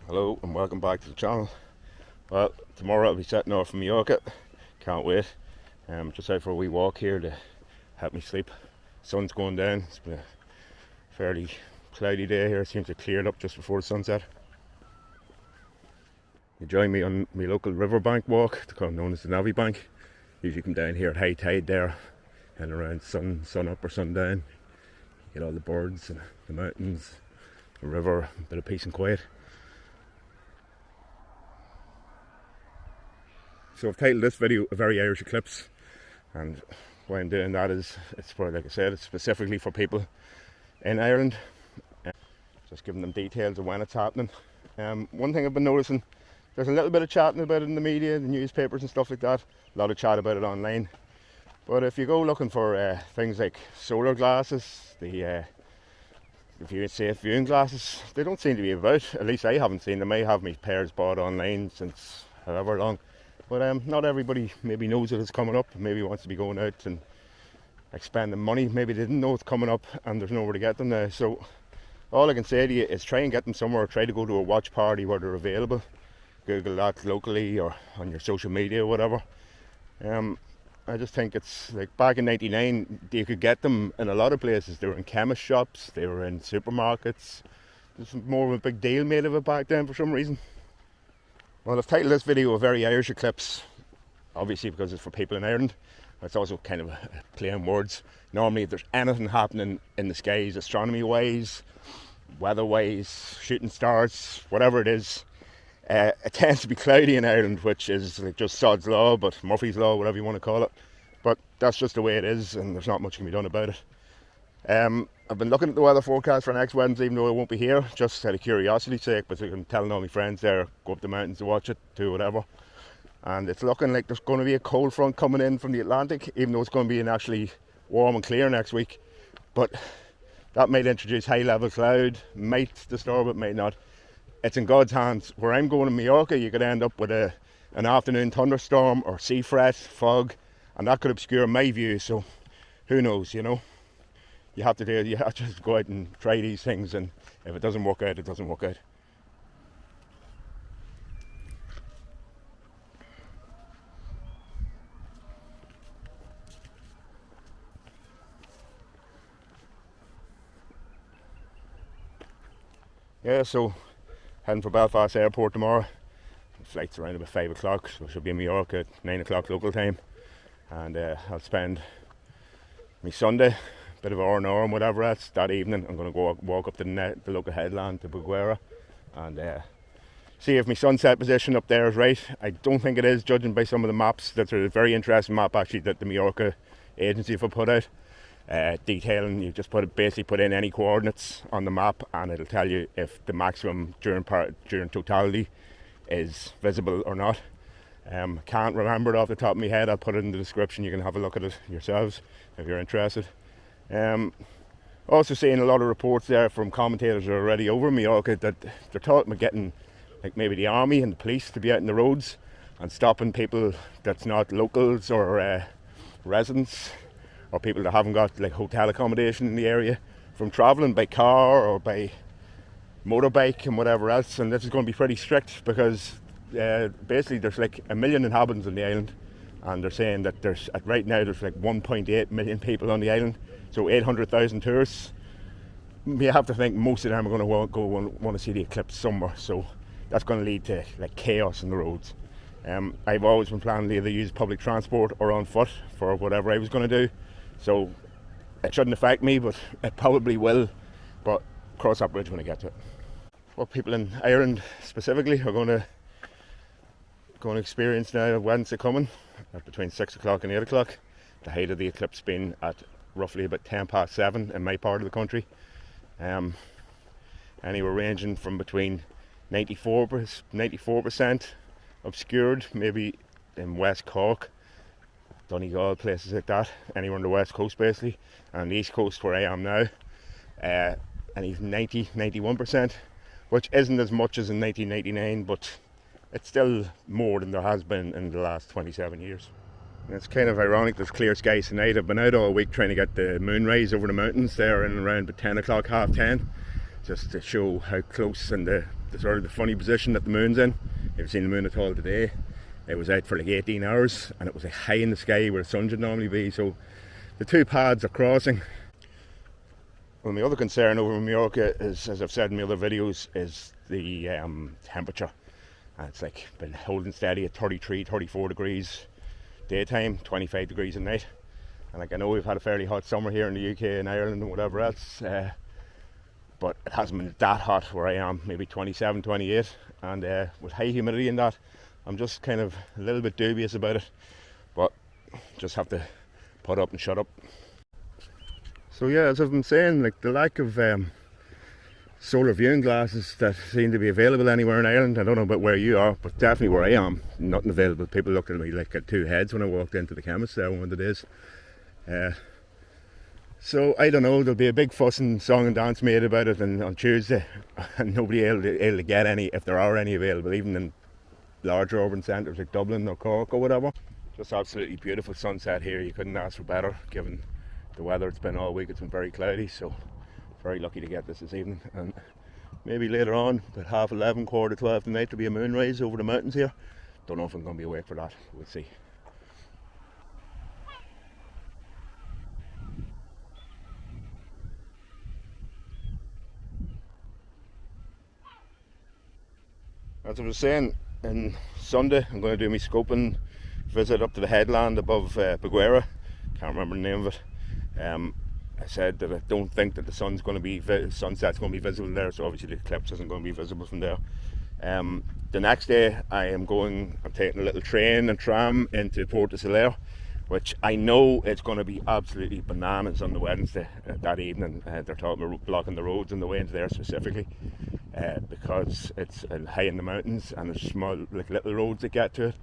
Hello and welcome back to the channel. Well, tomorrow I'll be setting off from Mallorca. Can't wait. Just out for a wee walk here to help me sleep. Sun's going down. It's been a fairly cloudy day here. It seems to clear up just before the sunset. You join me on my local riverbank walk, known as the Navy Bank. Usually come down here at high tide there and around sun up or sundown. You get all the birds and the mountains, the river, a bit of peace and quiet. So I've titled this video A Very Irish Eclipse, and why I'm doing that is, it's for, like I said, it's specifically for people in Ireland, just giving them details of when it's happening. One thing I've been noticing, there's a little bit of chatting about it in the media, the newspapers and stuff like that, a lot of chat about it online, but if you go looking for things like solar glasses, the safe viewing glasses, they don't seem to be about. At least I haven't seen them. I have my pairs bought online since however long. But not everybody maybe knows that it's coming up, maybe wants to be going out and expending money. Maybe they didn't know it's coming up and there's nowhere to get them now. So all I can say to you is try and get them somewhere. Try to go to a watch party where they're available. Google that locally or on your social media or whatever. I just think it's like back in '99 you could get them in a lot of places. They were in chemist shops, they were in supermarkets. There's more of a big deal made of it back then for some reason. Well, I've titled this video A Very Irish Eclipse, obviously because it's for people in Ireland. It's also kind of a play on words. Normally if there's anything happening in the skies, astronomy wise, weather wise, shooting stars, whatever it is, it tends to be cloudy in Ireland, which is like just sod's law, but Murphy's law, whatever you want to call it. But that's just the way it is, and there's not much can be done about it. I've been looking at the weather forecast for next Wednesday, even though I won't be here, just out of curiosity's sake, but I'm telling all my friends there, go up the mountains to watch it, do whatever. And it's looking like there's going to be a cold front coming in from the Atlantic, even though it's going to be actually warm and clear next week. But that might introduce high level cloud, might disturb it, might not. It's in God's hands. Where I'm going in Mallorca, you could end up with an afternoon thunderstorm or sea fret, fog, and that could obscure my view, so who knows, you know. You have to just go out and try these things, and if it doesn't work out, it doesn't work out. Yeah, so heading for Belfast Airport tomorrow. The flight's around about 5 o'clock, so I should be in Mallorca at 9 o'clock local time. And I'll spend my Sunday, bit of R&R and whatever else. That evening I'm going to go walk up to the local headland to Buguera and see if my sunset position up there is right. I don't think it is, judging by some of the maps. That's a very interesting map actually that the Mallorca agency have put out, detailing. You just basically put in any coordinates on the map and it'll tell you if the maximum during totality is visible or not. Can't remember it off the top of my head. I'll put it in the description. You can have a look at it yourselves if you're interested. Also seeing a lot of reports there from commentators who are already over Mallorca that they're talking about getting like maybe the army and the police to be out in the roads and stopping people that's not locals or residents or people that haven't got like hotel accommodation in the area from travelling by car or by motorbike and whatever else. And this is going to be pretty strict because basically there's like 1 million inhabitants on the island, and they're saying that right now there's like 1.8 million people on the island, so 800,000 tourists. You have to think most of them are going to want to see the eclipse somewhere, so that's going to lead to like chaos in the roads. I've always been planning to either use public transport or on foot for whatever I was going to do, so it shouldn't affect me, but it probably will. But cross that bridge when I get to it. What people in Ireland specifically are going to experience now Wednesday coming at between 6 o'clock and 8 o'clock. The height of the eclipse being at roughly about 7:10 in my part of the country. Anywhere ranging from between 94% obscured, maybe in West Cork, Donegal, places like that, anywhere on the west coast basically, and the east coast where I am now, and he's 91%, which isn't as much as in 1999, but it's still more than there has been in the last 27 years. And it's kind of ironic, there's clear skies tonight. I've been out all week trying to get the moon rays over the mountains there in around 10 o'clock, 10:30. just to show how close and the sort of the funny position that the moon's in. If you've seen the moon at all today, it was out for like 18 hours and it was like high in the sky where the sun should normally be, so the two paths are crossing. Well, my other concern over Mallorca is, as I've said in my other videos, is the temperature. And it's like been holding steady at 33, 34 degrees daytime, 25 degrees at night. And like I know we've had a fairly hot summer here in the UK and Ireland and whatever else, but it hasn't been that hot where I am, maybe 27, 28. And with high humidity in that, I'm just kind of a little bit dubious about it. But just have to put up and shut up. So yeah, as I've been saying, like the lack of solar viewing glasses that seem to be available anywhere in Ireland. I don't know about where you are, but definitely where I am, nothing available. People looked at me like at two heads when I walked into the chemist there one of the days. So I don't know, there'll be a big fuss and song and dance made about it on Tuesday, and nobody able to get any, if there are any available, even in larger urban centres like Dublin or Cork or whatever. Just absolutely beautiful sunset here. You couldn't ask for better given the weather it's been all week. It's been very cloudy, so very lucky to get this evening. And maybe later on, about 11:30, 12 tonight, there'll be a moonrise over the mountains here. Don't know if I'm going to be awake for that. We'll see. As I was saying, on Sunday I'm going to do my scoping visit up to the headland above Peguera. Can't remember the name of it. I said that I don't think that the sunset's going to be visible there, so obviously the eclipse isn't going to be visible from there. The next day I'm taking a little train and tram into Port Soler, which I know it's going to be absolutely bananas on the Wednesday that evening. They're talking about blocking the roads on the way into there specifically, because it's high in the mountains and there's small, like little roads that get to it,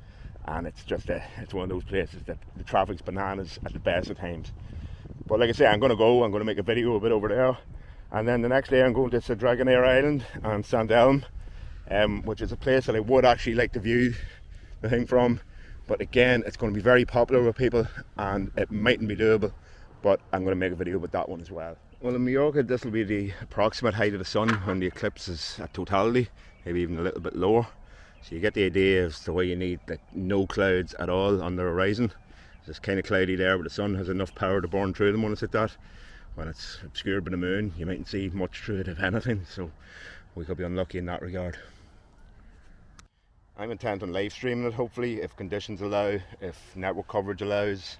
and it's just it's one of those places that the traffic's bananas at the best of times. But like I say, I'm going to make a video a bit over there, and then the next day I'm going to Dragonair Island and St Elm, which is a place that I would actually like to view the thing from. But again, it's going to be very popular with people and it mightn't be doable, but I'm going to make a video about that one as well. Well, in Mallorca, this will be the approximate height of the sun when the eclipse is at totality, maybe even a little bit lower. So you get the idea as to why you need like no clouds at all on the horizon. It's kind of cloudy there, but the sun has enough power to burn through them when it's like that. When it's obscured by the moon, you mightn't see much through it, if anything, so we could be unlucky in that regard. I'm intent on live streaming it, hopefully, if conditions allow, if network coverage allows,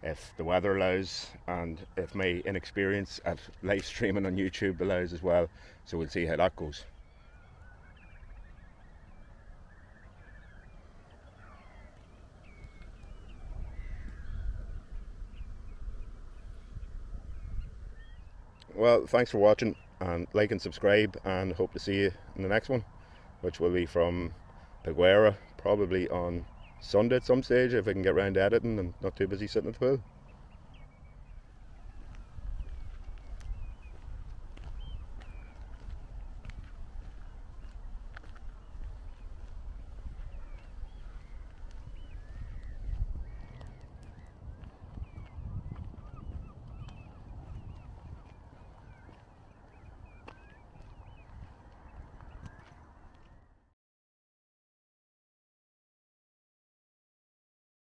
if the weather allows, and if my inexperience at live streaming on YouTube allows as well. So we'll see how that goes. Well, thanks for watching, and like and subscribe, and hope to see you in the next one, which will be from Peguera, probably on Sunday at some stage if I can get round to editing and not too busy sitting at the pool.